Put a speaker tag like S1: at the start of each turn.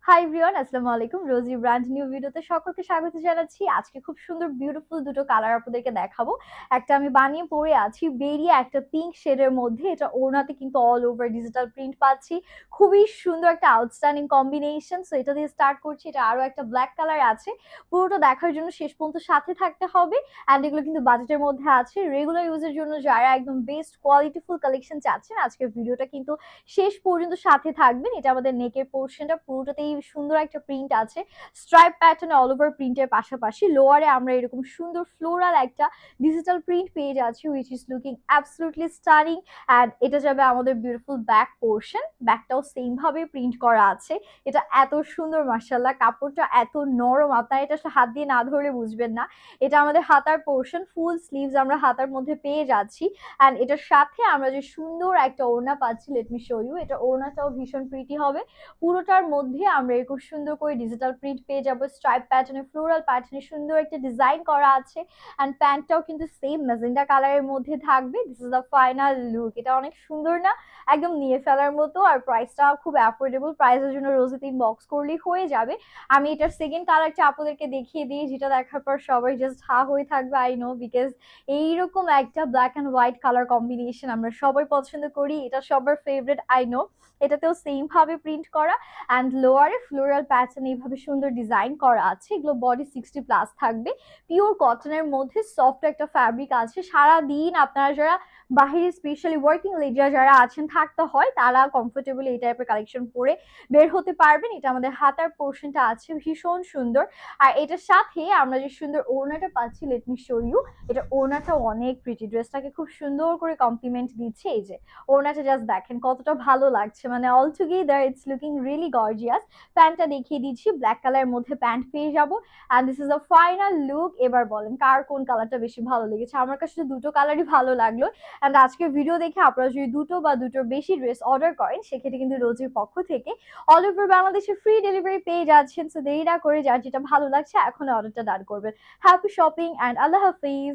S1: Hi everyone, আসসালামু আলাইকুম। রোজি brand new ভিডিওতে সকলকে স্বাগত জানাচ্ছি। আজকে খুব সুন্দর বিউটিফুল দুটো কালার আপনাদেরকে দেখাবো। একটা আমি বানিয়ে পরে আছি বেরিয়ে একটা পিঙ্ক শেডের মধ্যে, এটা ওড়নাতে কিন্তু অল ওভার ডিজিটাল প্রিন্ট পাচ্ছি। খুবই সুন্দর একটা আউটস্ট্যান্ডিং কম্বিনেশন। সো এটা দিয়ে স্টার্ট করছি। এটা আরো একটা ব্ল্যাক কালার আছে। পুরোটা দেখার জন্য শেষ পর্যন্ত সাথে থাকতে হবে। অ্যান্ড এগুলো কিন্তু বাজেটের মধ্যে আছে। রেগুলার ইউজের জন্য যারা একদম বেস্ট কোয়ালিটিফুল কালেকশন চাচ্ছেন, আজকের ভিডিওটা কিন্তু শেষ পর্যন্ত সাথে থাকবেন। এটা আমাদের নেকের পোর্শনটা, পুরোটাতেই সুন্দর একটা প্রিন্ট আছে। স্ট্রাইপ প্যাটার্নে অল ওভার প্রিন্টের পাশাপাশি লোয়ারে আমরা এরকম সুন্দর ফ্লোরাল একটা ডিজিটাল প্রিন্ট পেয়ে যাচ্ছি, which is looking absolutely stunning. And এটা যাবে আমাদের বিউটিফুল ব্যাক পোর্শন। ব্যাকটাও সেম ভাবে প্রিন্ট করা আছে। এটা এত সুন্দর, মাশাআল্লাহ, কাপড়টা এত নরম, আপনারা এটা আসলে হাত দিয়ে না ধরলে বুঝবেন না। এটা আমাদের হাতার পোর্শন, ফুল স্লিভস আমরা হাতার মধ্যে পেয়ে যাচ্ছি। অ্যান্ড এটার সাথে আমরা যে সুন্দর একটা ওড়না পাচ্ছি, লেট মি শো ইউ। এটা ওড়নাটাও ভীষণ প্রিটি হবে। পুরোটার মধ্যে আমরা খুব সুন্দর করে ডিজিটাল প্রিন্ট পেয়ে যাবো। স্ট্রাইপ প্যাটার্নে, ফ্লোরাল প্যাটার্নে সুন্দর একটা ডিজাইন করা আছে। অ্যান্ড প্যান্টটাও কিন্তু সেম ম্যাজেন্ডা কালারের মধ্যে থাকবে। This is the final look. এটা অনেক সুন্দর না? একদম নিয়ে ফেলার মতো। আর প্রাইসটা খুব অ্যাফোর্ডেবল। প্রাইসের জন্য রোজে 3 বক্স করলেই হয়ে যাবে। আমি এটার সেকেন্ড কালারটা আপনাদেরকে দেখিয়ে দিই, যেটা দেখার পর সবাই জাস্ট হা হয়ে থাকবে, আই নো, বিকজ এইরকম একটা black and white colour combination আমরা সবাই পছন্দ করি। এটা সবার ফেভারিট, আই নো। এটাতেও সেম ভাবে প্রিন্ট করা। অ্যান্ড লোয়ারে ফ্লোরাল প্যাটার্ন এইভাবে সুন্দর ডিজাইন করা আছে। এগুলো বডি 60+ থাকবে। পিওর কটনের মধ্যে সফট একটা ফ্যাব্রিক আছে। সারাদিন আপনারা যারা বাহিরে, স্পেশালি ওয়ার্কিং লেডিরা যারা আছেন, থাকতে হয়, তারা কমফোর্টেবলি এই টাইপের কালেকশন পরে বের হতে পারবেন। এটা আমাদের হাতার পোর্শনটা আছে ভীষণ সুন্দর। আর এটার সাথে আমরা যে সুন্দর ওড়নাটা পাচ্ছি, লেট মি শো ইউ। এটা ওড়নাটা অনেক প্রিটি, ড্রেসটাকে খুব সুন্দর করে কমপ্লিমেন্ট দিচ্ছে। এই যে ওড়নাটা জাস্ট দেখেন কতটা ভালো লাগছে, মানে all together it's looking really gorgeous. প্যান্টটা দেখিয়ে দিচ্ছি, ব্ল্যাক কালারের মধ্যে প্যান্ট পেয়ে যাবো। And this is the final look. এবার বলেন কার কোন কালারটা বেশি ভালো লেগেছে? আমার কাছে দুটো কালারই ভালো লাগলো। অ্যান্ড আজকের ভিডিও দেখে আপনারা যদি দুটো বা দুটোর বেশি ড্রেস অর্ডার করেন, সেক্ষেত্রে কিন্তু রোজির পক্ষ থেকে অল ওভার বাংলাদেশে ফ্রি ডেলিভারি পেয়ে যাচ্ছেন। সো দেরি না করে যার যেটা ভালো লাগছে এখন অর্ডারটা ডান করবেন। Happy shopping and Allah Hafiz.